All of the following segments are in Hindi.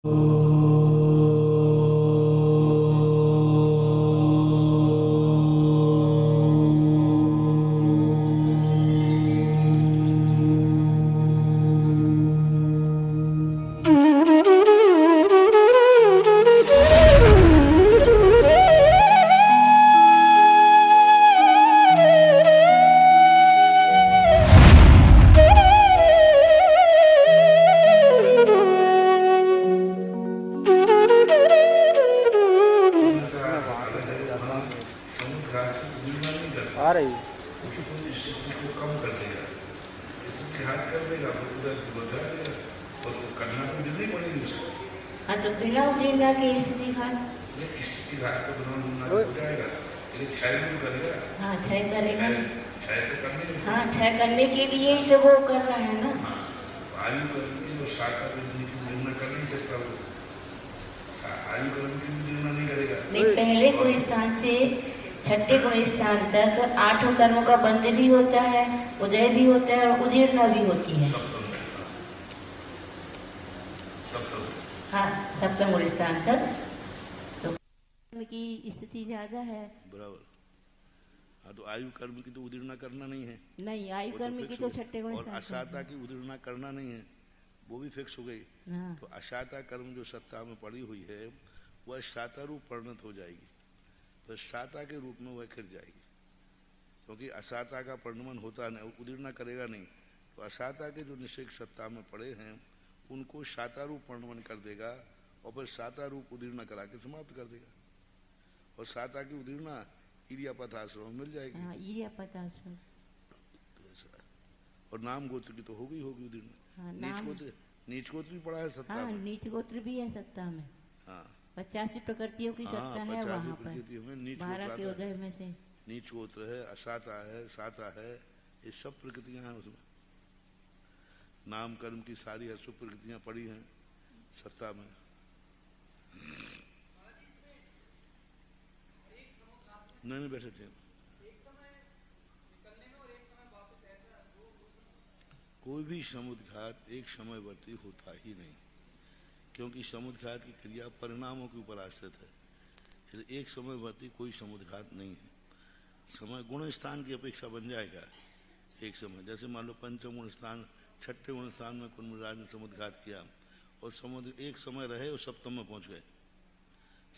आ रही को कम कर देगा, इसके हाथ कर देगा, उधर बदल देगा और करना तो नहीं पड़ेगी उसको। हाँ तो बिना उद्दीना की स्थिति घात किसी घाट को बनाना हो जाएगा, लेकिन क्षय भी करेगा। हाँ क्षय करेगा, क्षय तो करने, हाँ क्षय करने के लिए ही तो वो कर रहा है ना। हाँ आयु करने वो शाखा निर्णय कर नहीं सकता, वो आयु करने की निर्णय नहीं करेगा। नहीं, पहले गुण स्थान से छठे गुण स्थान तक आठों कर्मों का बंध भी होता है, उदय भी होता है और उदीर्णा भी होती है। हाँ सप्तम गुण स्थान तक तो कर्म की स्थिति ज्यादा है। बराबर। हाँ तो आयु कर्म की तो उदीर्णा करना नहीं है। नहीं, आयु कर्म की तो छठे गुण और अशाता की उदीर्णा करना नहीं है, वो भी फिक्स हो गई। हाँ। तो अशाता कर्म जो सत्ता में पड़ी हुई है वह शाता रूप परिणत हो जाएगी, तो शाता के रूप में वह खिर जाएगी, क्योंकि अशाता का परिणमन होता नहीं, उदीर्णा करेगा नहीं। तो अशाता के जो निषेक सत्ता में पड़े हैं उनको शाता रूप परिणमन कर देगा और फिर शाता रूप उदीर्णा करा के समाप्त कर देगा, और शाता की उदीर्णा ईर्यापथाश्रम में मिल जाएगी। हाँ, ईर्यापथाश्रम। और नाम गोत्र की तो होगी उदीर्णा। हाँ, नीच गोत्र भी पड़ा है सत्ता हाँ, में। नीच गोत्र भी है सत्ता में। हाँ 85 प्रकृतियों की सत्ता है वहाँ पर, 12 के उदय में से नीच गोत्र है, अशाता है, साता है, ये सब प्रकृतियां हैं उसमें। नाम कर्म की सारी अशुभ प्रकृतियां पड़ी हैं सत्ता में। नहीं बैठे थे, कोई भी समुद्घात एक समयवर्ती होता ही नहीं, क्योंकि समुद्घात की क्रिया परिणामों के ऊपर आश्रित है। इसलिए एक समयवर्ती कोई समुद्घात नहीं है। समय गुण स्थान की अपेक्षा बन जाएगा एक समय। जैसे मान लो पंचम गुण स्थान, छठे गुण स्थान में कुंभराज ने समुद्घात किया और समुद्र एक समय रहे और सप्तम में पहुंच गए,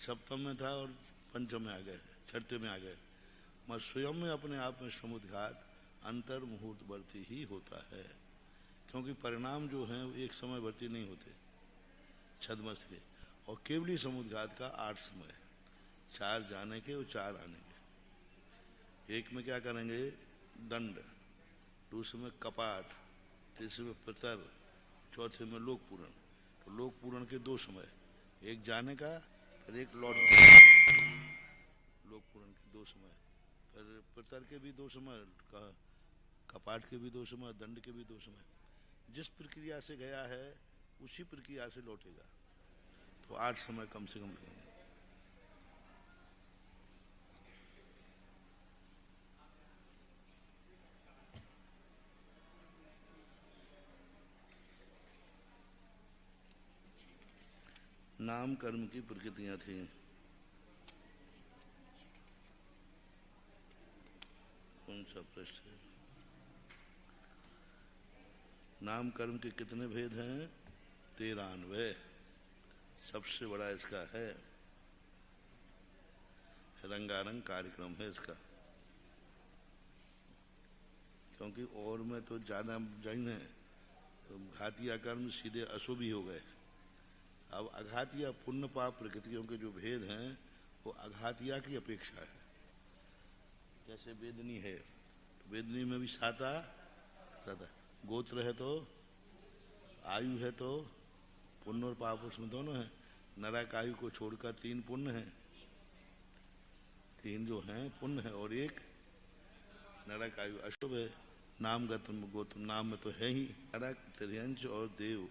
सप्तम में था और पंचम में आ गए, छठे में आ गए। मगर स्वयं में अपने आप में समुद्घात अंतर मुहूर्तवर्ती ही होता है, क्योंकि परिणाम जो हैं वो एक समयवर्ती नहीं होते छद्मस्थ के। और केवली समुद्घात का 8 समय, 4 जाने के और 4 आने के। एक में क्या करेंगे, दंड, दूसरे में कपाट, तीसरे में पितर, चौथे में लोक पूरण। तो लोक पूरण के 2 समय, एक जाने का फिर एक लौट, लोक पूरण के 2 समय, फिर पितर के भी 2 समय, कपाट के भी 2 समय, दंड के भी 2 समय। जिस प्रक्रिया से गया है उसी प्रक्रिया से लौटेगा, तो 8 समय कम से कम लगेंगे। नाम कर्म की प्रकृतियां थी। कौन सा प्रश्न है? नाम कर्म के कितने भेद हैं? 93। सबसे बड़ा इसका है, रंगारंग कार्यक्रम है इसका, क्योंकि और में तो ज्यादा जैन है, तो घातिया कर्म सीधे अशुभ ही हो गए। अब अघातिया पुण्य पाप प्रकृतियों के जो भेद हैं वो अघातिया की अपेक्षा है। जैसे वेदनी है, तो वेदनी में भी साता, गोत्र है तो आयु है तो पुण्य और पाप उसमें दोनों है। नरक आयु को छोड़कर 3 पुण्य है, 3 जो हैं पुण्य है और 1 नरक आयु अशुभ है। नाम गोत्र नाम में तो है ही नरक, त्रियंच और देव,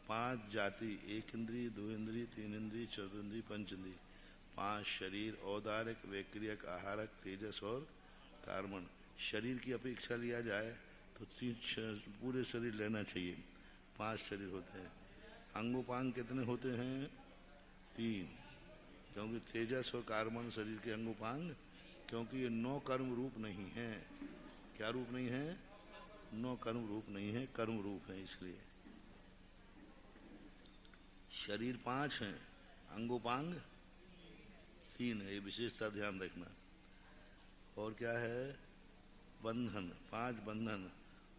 5 जाति, 1 इंद्रिय, 2 इंद्रिय, 3 इंद्रिय, 4 इंद्रिय, 5 इंद्रिय, 5 शरीर, औदारिक, वैक्रियक, आहारक, तेजस और कार्बन। शरीर की अपेक्षा लिया जाए तो 3 पूरे शरीर लेना चाहिए, 5 शरीर होते हैं। अंगोपांग कितने होते हैं? 3, क्योंकि तेजस और कार्बन शरीर के अंगोपांग, क्योंकि ये 9 कर्म रूप नहीं है। क्या रूप नहीं है? 9 कर्म रूप नहीं है, कर्म रूप है। इसलिए शरीर 5 है, अंगोपांग 3 है। ये विशेषता ध्यान रखना। और क्या है? बंधन 5 बंधन,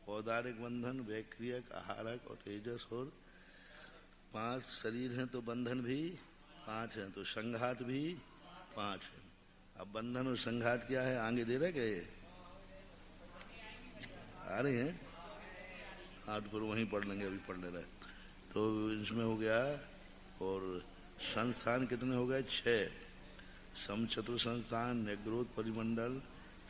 औदारिक बंधन, वैक्रियक, आहारक और तेजस। और 5 शरीर हैं तो बंधन भी 5 हैं, तो संघात भी 5 है। अब बंधन और संघात क्या है? आगे दे रहे क्या? ये आ रहे हैं? हाँ, तो फिर वहीं पढ़ लेंगे, अभी पढ़ ले रहे। तो इसमें हो गया। और संस्थान कितने हो गए? 6, समचतुर संस्थान, नेग्रोध परिमंडल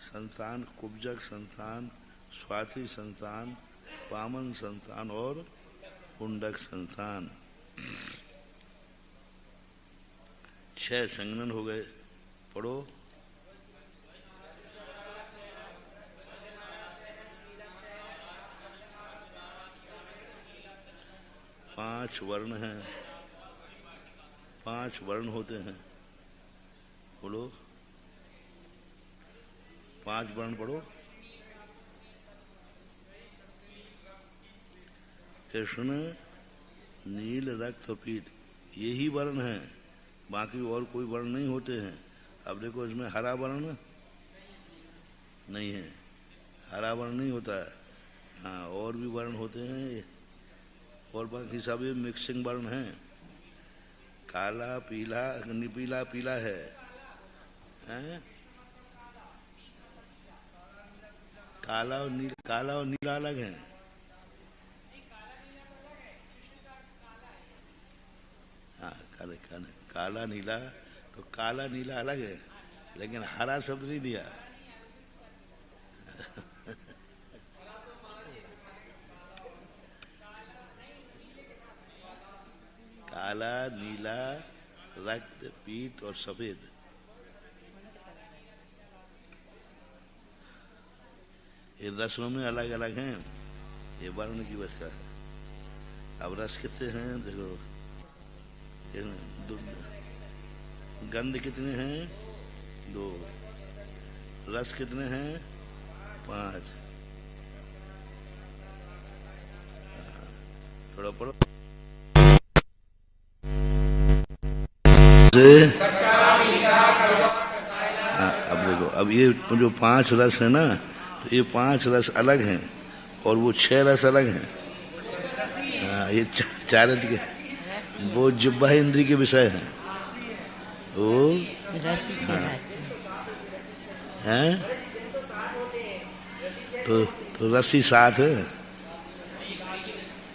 संस्थान, कुब्जक संस्थान, स्वाति संस्थान, पामन संस्थान और कुंडक संस्थान। 6 संगनन हो गए। पढ़ो। 5 वर्ण हैं, 5 वर्ण होते हैं। बोलो, 5 वर्ण पढ़ो। कृष्ण, नील, रक्त और पीत, यही वर्ण है, बाकी और कोई वर्ण नहीं होते हैं। अब देखो, इसमें हरा वर्ण नहीं है, हरा वर्ण नहीं होता है। हाँ, और भी वर्ण होते हैं, और बाकी सब ये मिक्सिंग वर्ण हैं। काला, पीला, पीला पीला है, हैं? काला और नीला अलग है। हाँ, काला नीला, तो काला नीला अलग है, लेकिन हरा शब्द नहीं दिया। काला, नीला, रक्त, पीत और सफेद। ये रसों में अलग अलग हैं, ये वर्ण की व्यवस्था है। अब रस कितने हैं? देखो, गंध कितने हैं? 2। रस कितने हैं? 5। थोड़ा पढ़ो। अब देखो, अब ये जो 5 रस है ना, तो ये 5 रस अलग हैं और वो 6 रस अलग हैं। हाँ, ये 4 के वो जिह्वा इंद्री के विषय हैं। वो हैं, तो रसी 7 है,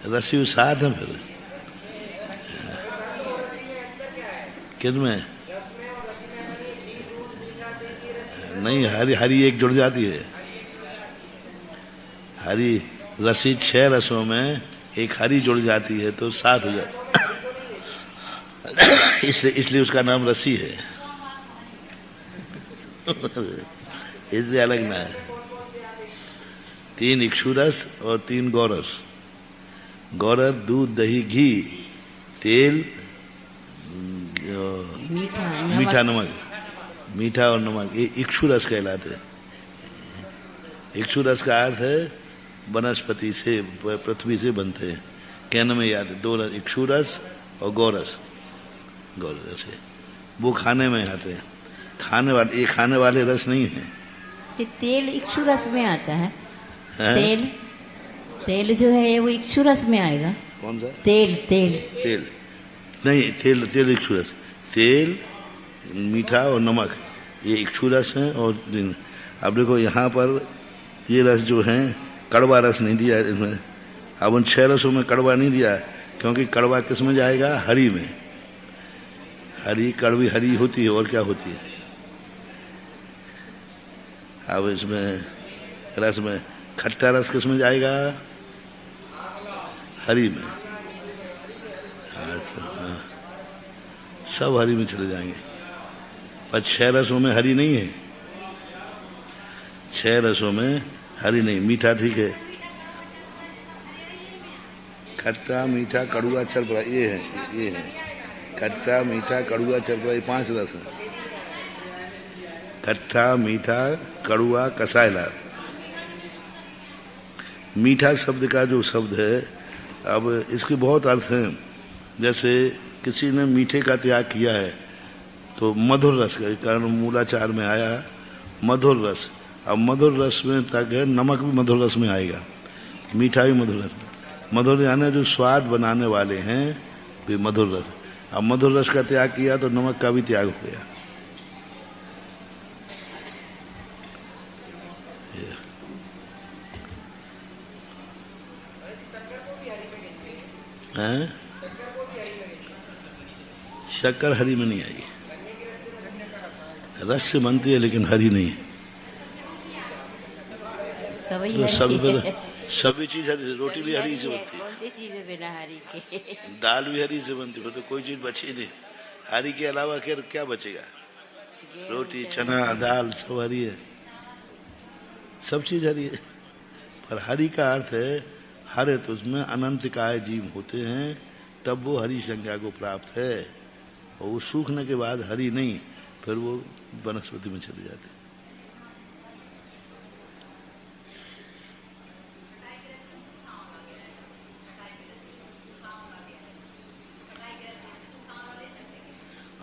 रसी 7 है। फिर किसमें? नहीं, हरी एक जुड़ जाती है। हरी रसी 6 रसों में एक हरी जुड़ जाती है, तो 7 हो जाती। इसलिए उसका नाम रसी है। इसलिए अलग ना है। 3 इक्षुरस और 3 गौरस। गौरस दूध, दही, घी, तेल, मीठा नमक, मीठा और नमक, ये इक्षुरस कहलाते हैं। इक्षुरस का अर्थ है वनस्पति से, पृथ्वी से बनते हैं। कहने में याद है 2 रस, इक्षुरस और गौरस। गौरस है वो खाने में आते हैं, ये खाने वाले रस नहीं है। तेल इक्षुरस में आता है। तेल जो है वो इक्षुरस में आएगा। कौन सा? तेल नहीं, तेल इक्षुरस। तेल, मीठा और नमक, ये इक्षुरस है। और अब देखो, यहाँ पर ये रस जो है, कड़वा रस नहीं दिया इसमें। अब उन 6 रसों में कड़वा नहीं दिया, क्योंकि कड़वा किस में जाएगा? हरी में। हरी, कड़वी हरी होती है, और क्या होती है? अब इसमें रस में खट्टा रस किस में जाएगा? हरी में। हाँ, सब हरी में चले जाएंगे, पर 6 रसों में हरी नहीं है। 6 रसों में हरी नहीं। मीठा ठीक है, खट्टा मीठा कड़ुआ चल पड़ा, ये है खट्टा मीठा कड़ुआ चल पड़ा, ये 5 रस है। खट्टा मीठा कड़ुआ कसायला। मीठा शब्द का जो शब्द है, अब इसके बहुत अर्थ हैं। जैसे किसी ने मीठे का त्याग किया है तो मधुर रस का कारण मूलाचार में आया मधुर रस। अब मधुर रस में तक है, नमक भी मधुर रस में आएगा, मीठा भी मधुर रस में। मधुर यानी जो स्वाद बनाने वाले हैं वे मधुर रस। अब मधुर रस का त्याग किया तो नमक का भी त्याग हो गया। हैं? शक्कर हरी में नहीं आई, रस से बनती है लेकिन हरी नहीं है। सभी चीज हरी, रोटी भी हरी से बनती है। कौन सी चीज है बिना हरी के? दाल भी हरी से बनती है, तो कोई चीज बची नहीं। हरी के अलावा क्या बचेगा? रोटी, चना, दाल सब हरी है, सब चीज हरी है। पर हरी का अर्थ है हरे, तो उसमें अनंत काय जीव होते हैं, तब वो हरी संज्ञा को प्राप्त है। और वो सूखने के बाद हरी नहीं, फिर वो वनस्पति में चले जाते।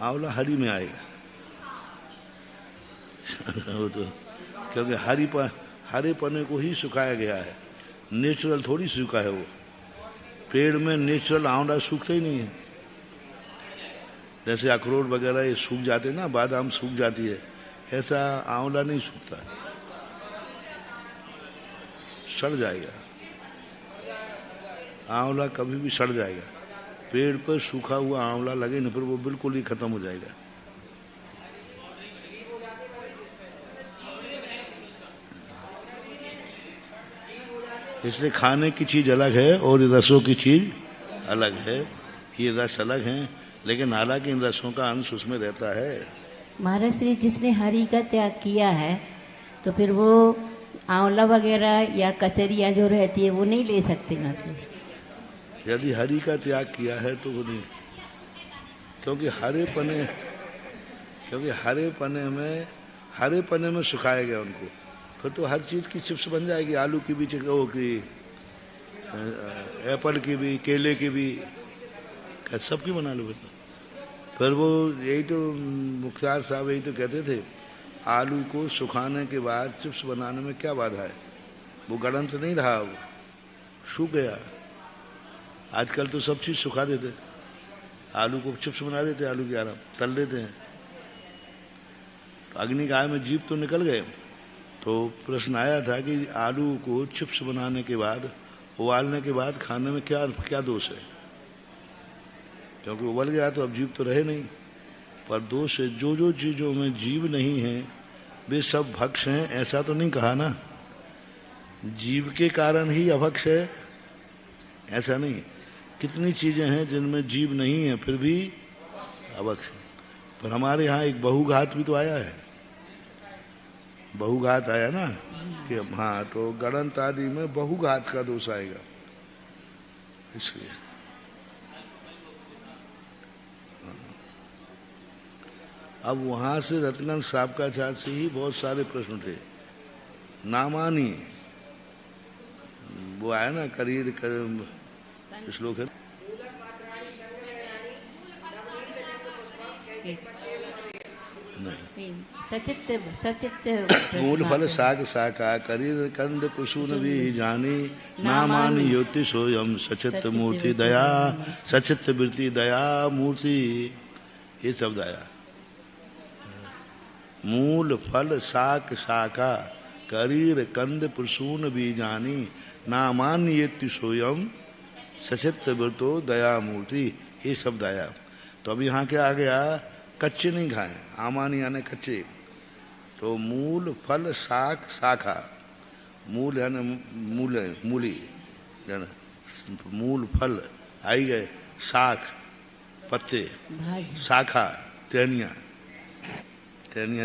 आंवला हरी में आएगा वो तो, क्योंकि हरे पने को ही सुखाया गया है, नेचुरल थोड़ी सूखा है वो। पेड़ में नेचुरल आंवला सूखता ही नहीं है। जैसे अखरोट वगैरह ये सूख जाते हैं ना, बादाम सूख जाती है, ऐसा आंवला नहीं सूखता, सड़ जाएगा। आंवला कभी भी सड़ जाएगा। पेड़ पर सूखा हुआ आंवला लगे ना, फिर वो बिल्कुल ही खत्म हो जाएगा। इसलिए खाने की चीज अलग है और रसों की चीज अलग है। ये रस अलग हैं, लेकिन हालांकि इन रसों का अंश उसमें रहता है। महाराज श्री, जिसने हरी का त्याग किया है तो फिर वो आंवला वगैरह या कचरियाँ जो रहती है वो नहीं ले सकते ना? यदि हरी का त्याग किया है तो वो नहीं, क्योंकि हरे पने में सुखाया गया उनको। फिर तो हर चीज की चिप्स बन जाएगी, आलू की भी, एप्पल की भी, केले की भी, सबकी बना लो। फिर वो यही तो मुख्तार साहब यही तो कहते थे, आलू को सुखाने के बाद चिप्स बनाने में क्या बाधा है? वो गड़ंत नहीं रहा, वो सूख गया। आजकल तो सब चीज सुखा देते, आलू को चिप्स बना देते, आलू की आराम तल देते हैं। अग्निकाय में जीव तो निकल गए। तो प्रश्न आया था कि आलू को चिप्स बनाने के बाद, उबालने के बाद खाने में क्या दोष है? क्योंकि उबल गया तो अब जीव तो रहे नहीं। पर दोष है, जो चीजों में जीव नहीं है वे सब भक्ष हैं, ऐसा तो नहीं कहा ना। जीव के कारण ही अभक्ष है, ऐसा नहीं। कितनी चीजें हैं जिनमें जीव नहीं है फिर भी अभक्ष है। पर हमारे यहाँ एक बहुघात भी तो आया है, बहुघात आया ना कि हाँ, तो गणंत आदि में बहुघात का दोष आएगा, इसलिए। अब वहां से रत्नगंज साबकाचार्य से ही बहुत सारे प्रश्न थे। नामानी वो आया ना, करीर श्लोक है, नहीं, सचित मूल फल साग साका करीर कंद कुसुन भी जानी नामानी योति सोयम सचित मूर्ति दया सचित वृत्ति दया मूर्ति। ये शब्द आया। मूल फल साक शाखा करीर कंद प्रसून बीजानी नामान्य येति सोयम सचित वृतो दया मूर्ति। ये शब्द आया। तो अब यहाँ क्या आ गया? कच्चे नहीं खाए, आमानी यानी कच्चे। तो मूल फल शाक शाखा, मूल यानी मूली यानी मूल फल आई गए, शाख पत्ते, शाखा टहनियाँ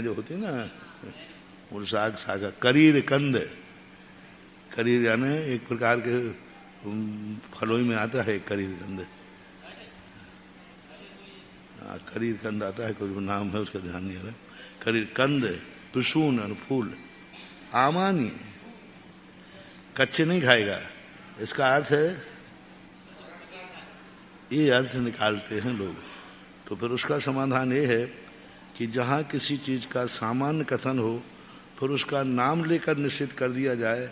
जो होती है ना, मूल शाक शाखा। करीर कंद, करीर यानी एक प्रकार के फलों में आता है करीर कंद, करीर कंद आता है, कोई नाम है उसका ध्यान नहीं आ रहा। करीर कंद, पिसून और फूल। आमा नहीं, कच्चे नहीं खाएगा। इसका अर्थ है, ये अर्थ निकालते हैं लोग। तो फिर उसका समाधान ये है कि जहाँ किसी चीज का सामान्य कथन हो फिर उसका नाम लेकर निश्चित कर दिया जाए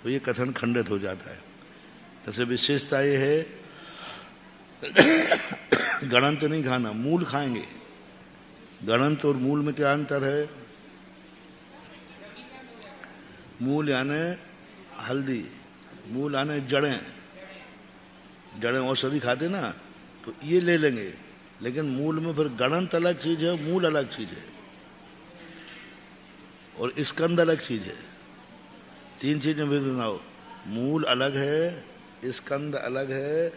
तो ये कथन खंडित हो जाता है। जैसे विशेषता ये है गणंत नहीं खाना, मूल खाएंगे। गणंत और मूल में क्या अंतर है? मूल यानी हल्दी, मूल यानी जड़ें। जड़ें औषधि खाते ना, तो ये ले लेंगे, लेकिन मूल में फिर गणंत अलग चीज है, मूल अलग चीज है, और स्कंद अलग चीज है। तीन चीजें भी सुनाओ, मूल अलग है, स्कंद अलग है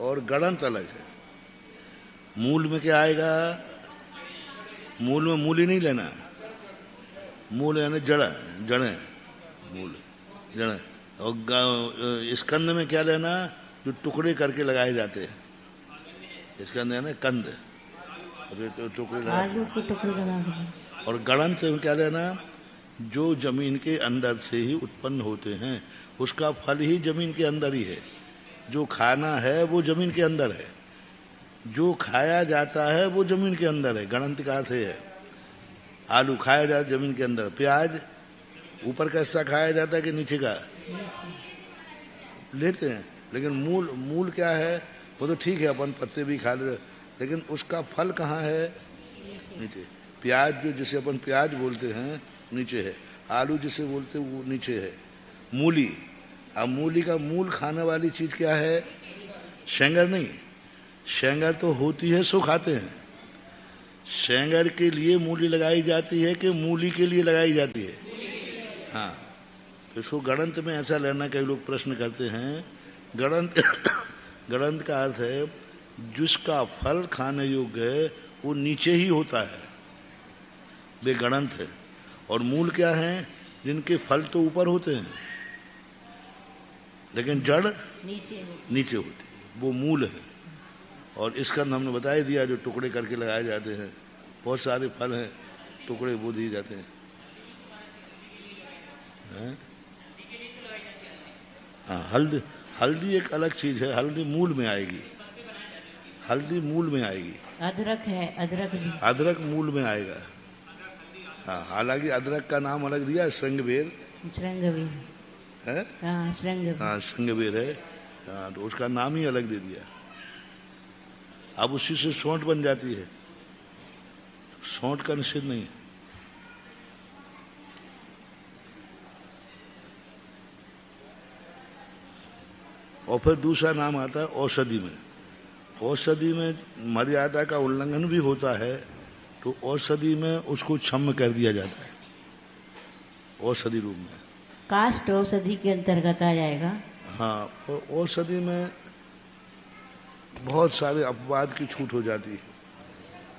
और गणंत अलग है। मूल में क्या आएगा? मूल में मूल ही नहीं लेना, मूल यानी जड़ें, मूल जड़ें। और स्कंद में क्या लेना? जो टुकड़े करके लगाए जाते हैं, स्कंद यानी कंद, टुकड़े लगा। और गणंत में क्या लेना? जो जमीन के अंदर से ही उत्पन्न होते हैं, उसका फल ही जमीन के अंदर ही है। जो खाना है वो जमीन के अंदर है, जो खाया जाता है वो जमीन के अंदर है। गणंत का अर्थ है आलू खाया जाता है जमीन के अंदर, प्याज ऊपर का हिस्सा खाया जाता है कि नीचे का लेते हैं। लेकिन मूल क्या है? वो तो ठीक है, अपन पत्ते भी खा लेते, लेकिन उसका फल कहाँ है? नीचे। प्याज जो जिसे अपन प्याज बोलते हैं नीचे है, आलू जिसे बोलते हैं वो नीचे है। मूली, अब मूली का मूल खाने वाली चीज क्या है? शेंगर नहीं, शेंगर तो होती है सो खाते हैं। शेंगर के लिए मूली लगाई जाती है कि मूली के लिए लगाई जाती है? हाँ, तो इसको गणंत में ऐसा लेना, कई लोग प्रश्न करते हैं। गणंत का अर्थ है जिसका फल खाने योग्य है वो नीचे ही होता है, वे गणंत है। और मूल क्या है? जिनके फल तो ऊपर होते हैं लेकिन जड़ नीचे होती है, वो मूल है। और इसका हमने बता ही दिया, जो टुकड़े करके लगाए जाते हैं। बहुत सारे फल हैं, टुकड़े वो दिए जाते हैं। हाँ, हल्दी एक अलग चीज है, हल्दी मूल में आएगी, हल्दी मूल में आएगी। अदरक है, अदरक भी, अदरक मूल में आएगा। हाँ, हालांकि अदरक का नाम अलग दिया, श्रृंगबेर है। हाँ, श्रृंगबेर है। हाँ, तो उसका नाम ही अलग दे दिया। अब उसी से सौंठ बन जाती है, सौंठ का निषेध नहीं है। और फिर दूसरा नाम आता है औषधि में। औषधि में मर्यादा का उल्लंघन भी होता है, तो औषधि में उसको क्षम्य कर दिया जाता है। औषधि रूप में काष्ठ औषधि के अंतर्गत आ जाएगा। हाँ, और औषधि में बहुत सारे अपवाद की छूट हो जाती है,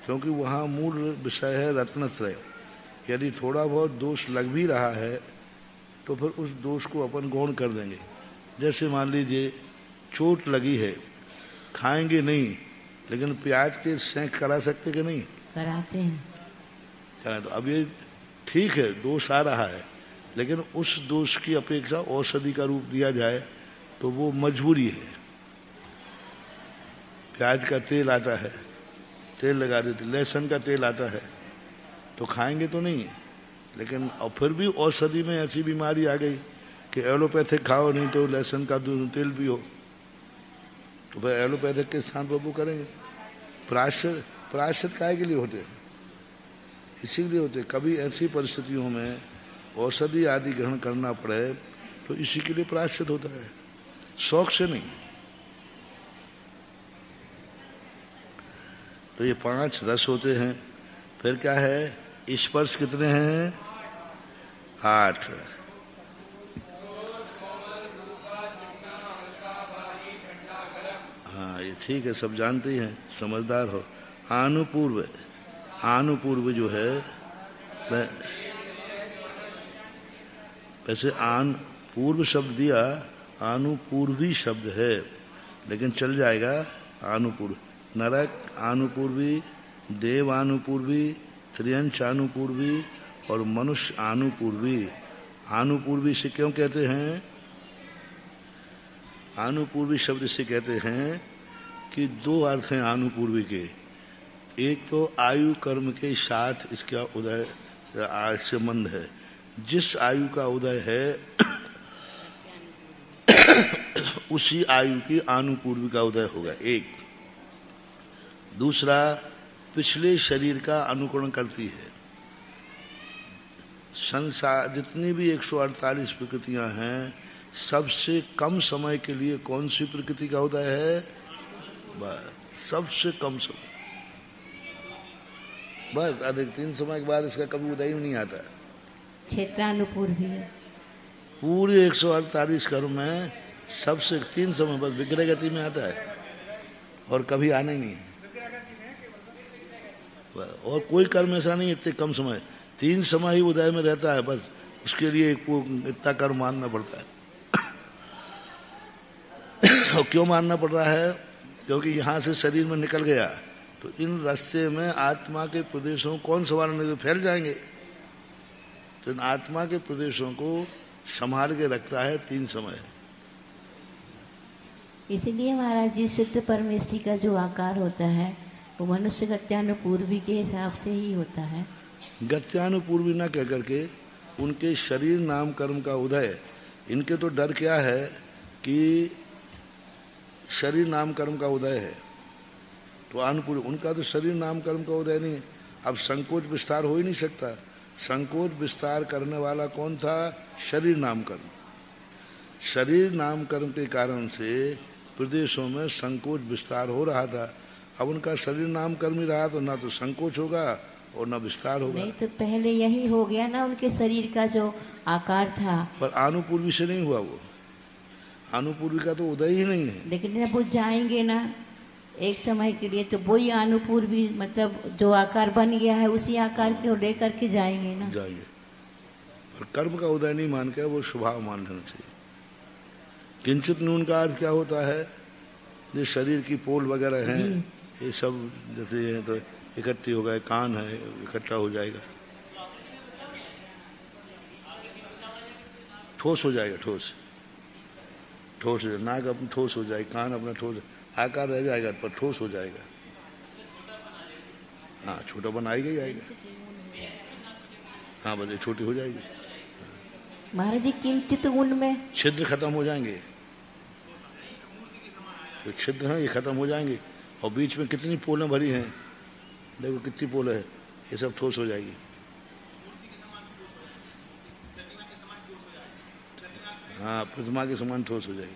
क्योंकि वहाँ मूल विषय है रत्नत्रय। यदि थोड़ा बहुत दोष लग भी रहा है तो फिर उस दोष को अपन गौण कर देंगे। जैसे मान लीजिए चोट लगी है, खाएंगे नहीं, लेकिन प्याज के सेंक करा सकते कि नहीं? कराते हैं। करें तो अब ये ठीक है, दोष आ रहा है, लेकिन उस दोष की अपेक्षा औषधि का रूप दिया जाए तो वो मजबूरी है। प्याज का तेल आता है, तेल लगा देते, लहसुन का तेल आता है, तो खाएंगे तो नहीं, लेकिन और फिर भी औषधि में ऐसी बीमारी आ गई कि एलोपैथिक खाओ, नहीं तो लहसुन का तेल पियो, तो फिर एलोपैथिक के स्थान पर वो करेंगे। प्रायश्चित काय के लिए होते, इसीलिए होते। कभी ऐसी परिस्थितियों में औषधि आदि ग्रहण करना पड़े तो इसी के लिए प्रायश्चित होता है, शौक से नहीं। तो ये 5 रस होते हैं। फिर क्या है? स्पर्श कितने हैं? 8। हाँ, ये ठीक है, सब जानते ही हैं, समझदार हो। आनुपूर्व, आनुपूर्व जो है वैसे आन पूर्व शब्द दिया आनुपूर्वी शब्द है, लेकिन चल जाएगा आनुपूर्व। नरक आनुपूर्वी, देव आनुपूर्वी, त्रियंच आनुपूर्वी और मनुष्य आनुपूर्वी। आनुपूर्वी से क्यों कहते हैं? आनुपूर्वी शब्द से कहते हैं कि दो अर्थ हैं आनुपूर्वी के। एक तो आयु कर्म के साथ इसका उदय संबंध है। जिस आयु का उदय है उसी आयु की आनुपूर्वी का उदय होगा, एक। दूसरा, पिछले शरीर का अनुकरण करती है। संसार जितनी भी 148 प्रकृतियां हैं, सबसे कम समय के लिए कौन सी प्रकृति का उदय है? बस सबसे कम समय, बस अधिक 3 समय के बाद इसका कभी उदय ही नहीं आता। क्षेत्रानुपूर्वी है। पूरे 148 कर्म में सबसे 3 समय बस विग्रह गति में आता है और कभी आना ही नहीं है। और कोई कर्म ऐसा नहीं इतने कम समय, 3 समय ही उदय में रहता है, बस उसके लिए इतना कर्म मानना पड़ता है। और क्यों मानना पड़ रहा है? क्योंकि यहाँ से शरीर में निकल गया तो इन रास्ते में आत्मा के प्रदेशों कौन संभालने, तो फैल जाएंगे। तो इन आत्मा के प्रदेशों को संभाल के रखता है 3 समय। इसीलिए महाराज जी शुद्ध परमेष्टि का जो आकार होता है वो मनुष्य गत्यानुपूर्वी के हिसाब से ही होता है। गत्यानुपूर्वी न कह करके उनके शरीर नाम कर्म का उदय, इनके तो डर क्या है कि शरीर नाम कर्म का उदय है, तो अनुपूर्व उनका तो शरीर नाम कर्म का उदय नहीं है। अब संकोच विस्तार हो ही नहीं सकता। संकोच विस्तार करने वाला कौन था? शरीर नाम कर्म। शरीर नाम कर्म के कारण से प्रदेशों में संकोच विस्तार हो रहा था। अब उनका शरीर नाम कर्म ही रहा तो ना तो संकोच होगा और ना विस्तार होगा। नहीं तो पहले यही हो गया ना, उनके शरीर का जो आकार था। पर आनुपूर्वी से नहीं हुआ, वो आनुपूर्वी का तो उदय ही नहीं है। लेकिन जब वो जाएंगे ना एक समय के लिए, तो वही आनुपूर्वी मतलब जो आकार बन गया है उसी आकार को लेकर के जाएंगे ना। जाएंगे, पर कर्म का उदय नहीं मान के वो स्वभाव मान लेना चाहिए। किंचित न्यून का अर्थ क्या होता है? जो शरीर की पोल वगैरह हैं, ये सब जैसे है तो इकट्ठी हो गए, कान है इकट्ठा हो जाएगा, ठोस हो जाएगा, ठोस ठोस हो जाएगा, नाक अपना ठोस हो जाएगा, कान अपना ठोस, आकार रह जाएगा पर ठोस हो जाएगा। हाँ, छोटा बनाएगा ही आएगा। हाँ, बस छोटी हो जाएगी। महाराज जी किंचित उनमें छिद्र खत्म हो जाएंगे, तो छिद्र हैं ये खत्म हो जाएंगे। और बीच में कितनी पोलें भरी हैं, देखो कितनी पोलें है, ये सब ठोस हो जाएगी। हाँ, प्रतिमा के समान ठोस हो जाएगी।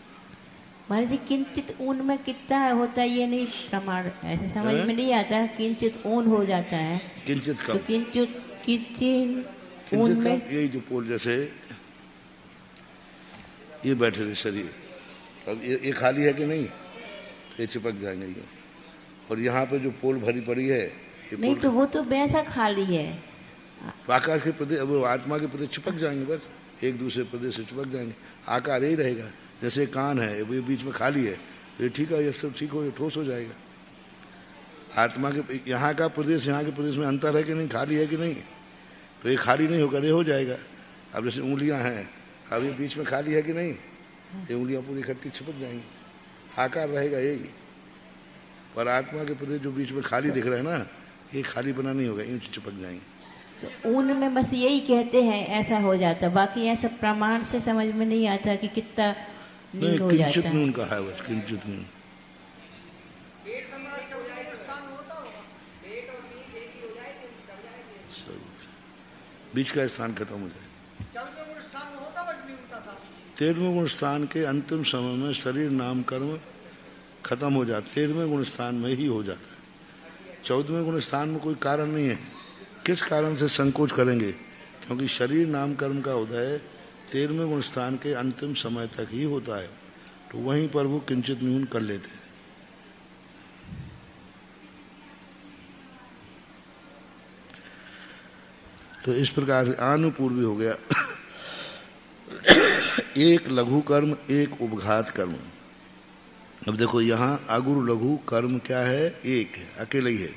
महाराज जी किंचित ऊन में कितना होता है ये नहीं प्रमाण, ऐसे समझ में नहीं आता। किंचित ऊन हो जाता है, किंचित कम, तो किंचित ऊन में यही जो पोल जैसे ये बैठे थे शरीर, अब ये खाली है कि नहीं, तो ये चिपक जाएंगे ये। और यहाँ पे जो पोल भरी पड़ी है ये नहीं, तो वो तो वैसा खाली है। आकाश के प्रदेश, वो आत्मा के प्रदेश चिपक जाएंगे, बस एक दूसरे प्रदेश से चिपक जाएंगे, आकार यही रहेगा। जैसे कान है ये बीच में खाली है, ये ठीक है, ये सब ठीक हो, ये ठोस हो जाएगा। आत्मा के यहाँ का प्रदेश यहाँ के प्रदेश में अंतर है कि नहीं, खाली है कि नहीं, तो ये खाली नहीं होकर ये हो जाएगा। अब जैसे उंगलियां हैं, अब ये बीच में खाली है कि नहीं, ये उंगलियां पूरी इकट्ठी चिपक जाएंगी, आकार रहेगा यही। पर आत्मा के प्रदेश जो बीच में खाली दिख रहा है ना, ये खाली बना नहीं होगा, यूं चिपक जाएंगे। तो ऊन में बस यही कहते हैं ऐसा हो जाता, बाकी ऐसा प्रमाण से समझ में नहीं आता कि कितना नील हो जाता है। किंचित नून का है बस, किंचित नून। बीच का स्थान खत्म हो जाए। 13वें गुण स्थान के अंतिम समय में शरीर नाम कर्म खत्म हो जाता, 13वें गुण स्थान में ही हो जाता है। 14वें गुण स्थान में कोई कारण नहीं है। किस कारण से संकोच करेंगे? क्योंकि शरीर नाम कर्म का उदय 13वें गुण स्थान के अंतिम समय तक ही होता है, तो वहीं पर वो किंचित न्यून कर लेते हैं। तो इस प्रकार से आनुपूर्वी हो गया। एक लघु कर्म एक उपघात कर्म। अब देखो यहाँ अगुरु लघु कर्म क्या है, एक है, अकेले ही है,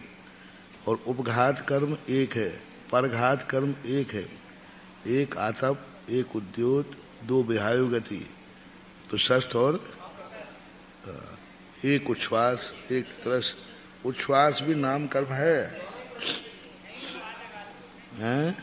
और उपघात कर्म एक है, परघात कर्म एक है, एक आतप, एक उद्योत, दो विहायु गति, तो शस्त्र और एक उच्छ्वास, एक तरस। उच्छ्वास भी नाम कर्म है, हैं?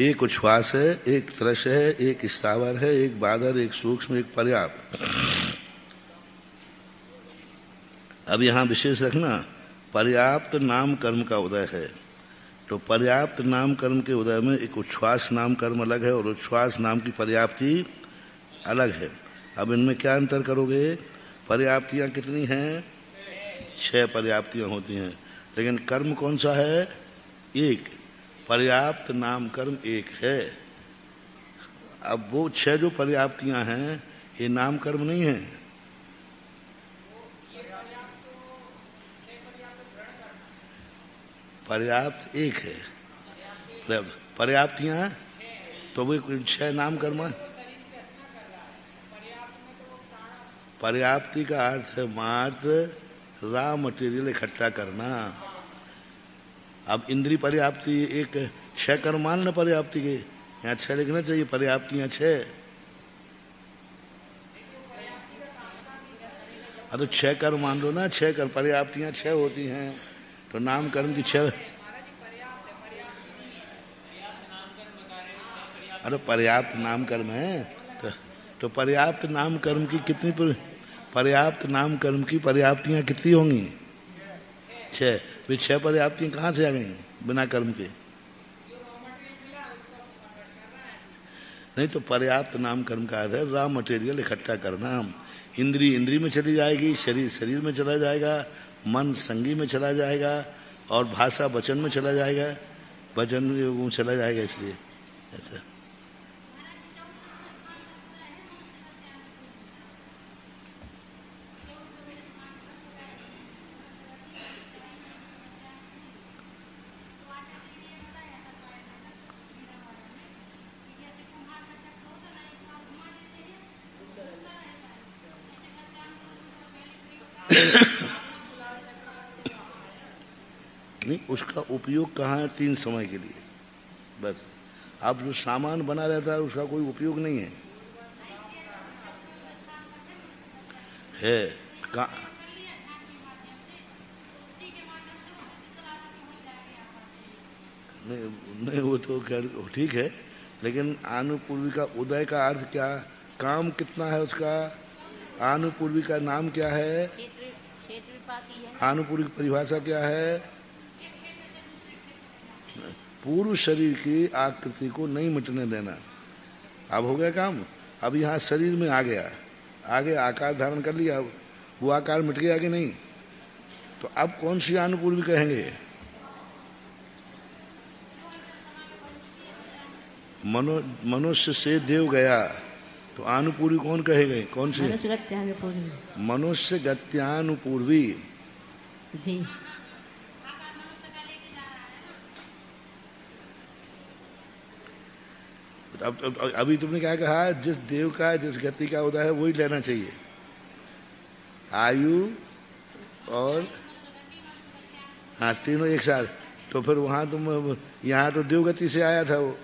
एक उच्छ्वास है, एक तरस है, एक स्थावर है, एक बादर, एक सूक्ष्म, एक पर्याप्त। अब यहां विशेष रखना, पर्याप्त नाम कर्म का उदय है। तो पर्याप्त नाम कर्म के उदय में एक उच्छ्वास नाम कर्म अलग है और उच्छ्वास नाम की पर्याप्ति अलग है। अब इनमें क्या अंतर करोगे? पर्याप्तियां कितनी हैं? 6 पर्याप्तियां होती हैं, लेकिन कर्म कौन सा है? एक। पर्याप्त नाम कर्म एक है। अब वो 6 जो पर्याप्तियां हैं ये नाम कर्म नहीं है। पर्याप्त एक है, पर्याप्तियां तो वो 6 नाम कर्म। पर्याप्ति का अर्थ है मात्र रॉ मटेरियल इकट्ठा करना। अब इंद्री पर्याप्ति एक 6 कर्म मान लो पर्याप्ति के, यहाँ 6 लिखना चाहिए, पर्याप्तियां 6। तो 6 कर्म मान लो ना, 6 कर्म, पर्याप्तियां 6 होती हैं, तो नाम कर्म की 6। अरे पर्याप्त नाम कर्म है, तो पर्याप्त नाम कर्म की कितनी पर्याप्त नाम कर्म की पर्याप्तियां कितनी होंगी? 6। वे 6 पर्याप्तियां कहाँ से आ गई बिना कर्म के? नहीं, तो पर्याप्त नाम कर्म का अर्थ है रॉ मटेरियल इकट्ठा करना। इंद्री में चली जाएगी, शरीर में चला जाएगा, मन संगी में चला जाएगा, और भाषा वचन में चला जाएगा, वचन में चला जाएगा, इसलिए ऐसा। नहीं, उसका उपयोग कहाँ है? 3 समय के लिए बस। अब जो सामान बना रहता है उसका कोई उपयोग नहीं है। नहीं, वो तो खैर ठीक है, लेकिन आनुपूर्वी का उदय का अर्थ क्या? काम कितना है उसका? आनुपूर्वी का नाम क्या है? आनुपूर्वी की परिभाषा क्या है? पूर्व शरीर की आकृति को नहीं मिटने देना। अब हो गया काम। अब यहाँ शरीर में आ गया, आगे आकार धारण कर लिया, वो आकार मिट गया कि नहीं? तो अब कौन सी आनुपूर्वी कहेंगे? मनुष्य से देव गया, तो आनुपूर्वी कौन कहेंगे? कौन सी? मनुष्य गत्यानुपूर्वी जी। अब अभी तुमने क्या कहा? जिस देव का, जिस गति का उदय है वही लेना चाहिए। आयु और हाँ, तीनों एक साथ। तो फिर वहां तुम, यहाँ तो देवगति से आया था वो,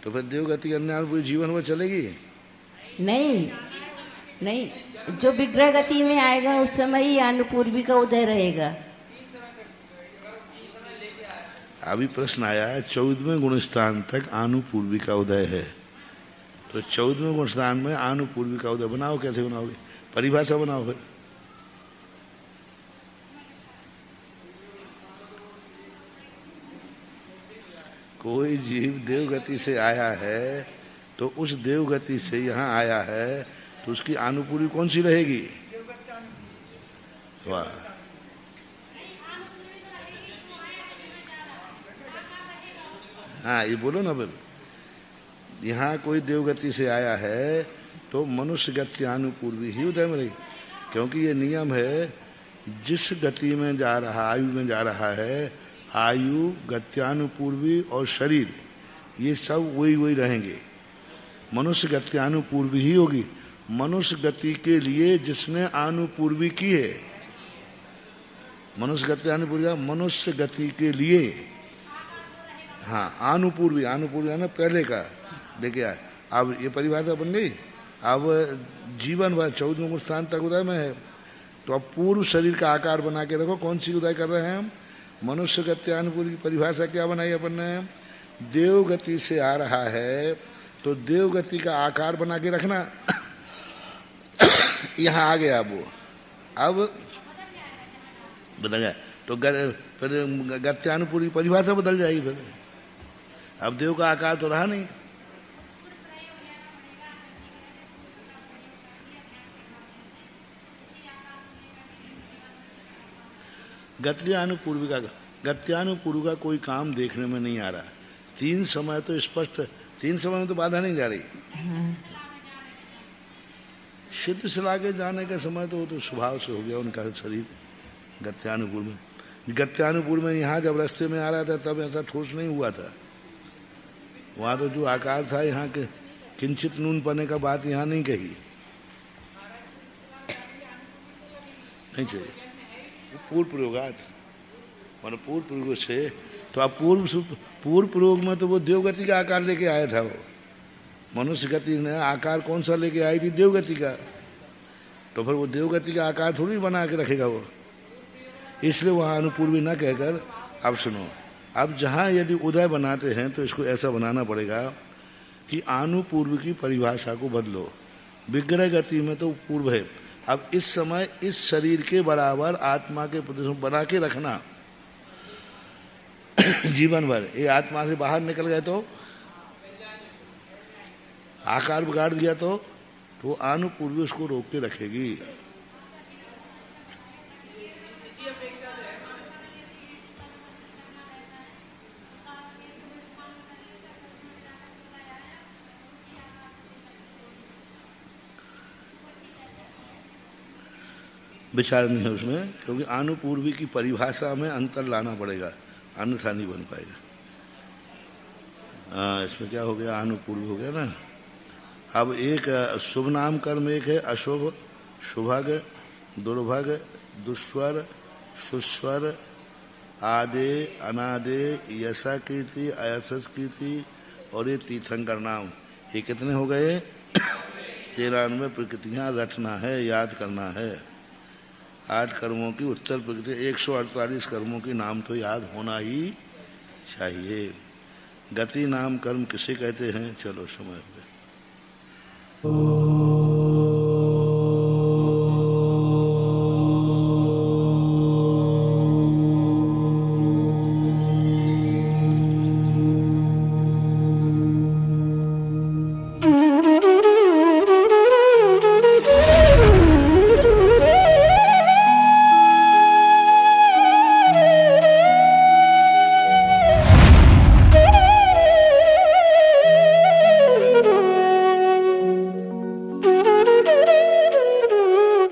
तो फिर देवगति अन्य जीवन में चलेगी? नहीं, जो विग्रह गति में आएगा उस समय ही आनुपूर्वी का उदय रहेगा। अभी प्रश्न आया है 14वें गुणस्थान तक आनुपूर्वी का उदय है, तो 14वें गुणस्थान में आनुपूर्वी का उदय बनाओ, कैसे बनाओगे? परिभाषा बनाओ फिर। कोई जीव देवगति से आया है तो उस देवगति से यहाँ आया है, तो उसकी आनुपूर्वी कौन सी रहेगी? वाह। हाँ ये बोलो ना फिर, यहाँ कोई देवगति से आया है तो मनुष्य गत्यानुपूर्वी ही उदय में रही, क्योंकि ये नियम है जिस गति में जा रहा, आयु में जा रहा है, आयु गत्यानुपूर्वी और शरीर ये सब वही वही रहेंगे। मनुष्य गत्यानुपूर्वी ही होगी। मनुष्य गति के लिए जिसने अनुपूर्वी की है, मनुष्य गत्यानुपूर्वी, मनुष्य गति के लिए, हाँ अनुपूर्वी, अनुपूर्वी ना पहले का लेके आए। अब ये परिभाषा बन गई। अब जीवन भर 14 स्थान तक उदय में है, तो अब पूर्व शरीर का आकार बना के रखो। कौन सी उदय कर रहे हैं हम? मनुष्य गत्यानुपूर्वी की परिभाषा क्या बनाई अपन ने? देवगति से आ रहा है तो देवगति का आकार बना के रखना। यहाँ आ गया वो, अब बदल गया तो फिर गत्यानुपूर्वी परिभाषा बदल जाएगी। फिर अब देव का आकार तो रहा नहीं। गत्यानुपूर्वी का कोई काम देखने में नहीं आ रहा। 3 समय तो स्पष्ट, 3 समय में तो बाधा नहीं जा रही। सिद्ध से लागे जाने के समय तो वो तो स्वभाव से हो गया उनका शरीर गत्यानुपूर्व में। गत्यानुपूर्व में यहाँ जब रास्ते में आ रहा था तब ऐसा ठोस नहीं हुआ था। वहां तो जो आकार था, यहाँ के किंचित नून पने का बात यहाँ नहीं कही, नहीं चाहिए। पूर्व प्रयोगात मान पूर्व प्रयोग से, तो अब पूर्व प्रयोग में तो वो देवगति का आकार लेके आया था। वो मनुष्य गति ने आकार कौन सा लेके आई थी? देवगति का। तो फिर वो देवगति का आकार थोड़ी बना के रखेगा वो, इसलिए वहां अनुपूर्वी न कहकर, अब सुनो, अब जहां यदि उदय बनाते हैं तो इसको ऐसा बनाना पड़ेगा कि अनुपूर्व की परिभाषा को बदलो। विग्रह गति में तो पूर्व है। अब इस समय इस शरीर के बराबर आत्मा के प्रति बना के रखना जीवन भर। ये आत्मा से बाहर निकल गए तो आकार बिगाड़ दिया तो अनुपूर्वी उसको रोक के रखेगी। विचार नहीं है उसमें, क्योंकि अनुपूर्वी की परिभाषा में अंतर लाना पड़ेगा, अन्यथा नहीं बन पाएगा। इसमें क्या हो गया? अनुपूर्वी हो गया ना। अब एक शुभ नाम कर्म एक है अशुभ, शुभग, दुर्भग, दुस्वर, सुस्वर, आदे, अनादे, यशा कीर्ति, अयशस कीर्ति और ये तीर्थंकर नाम। ये कितने हो गए? 93 प्रकृतियां रटना है, याद करना है। 8 कर्मों की उत्तर प्रकृति, 148 कर्मों की नाम तो याद होना ही चाहिए। गति नाम कर्म किसे कहते हैं? चलो समय पे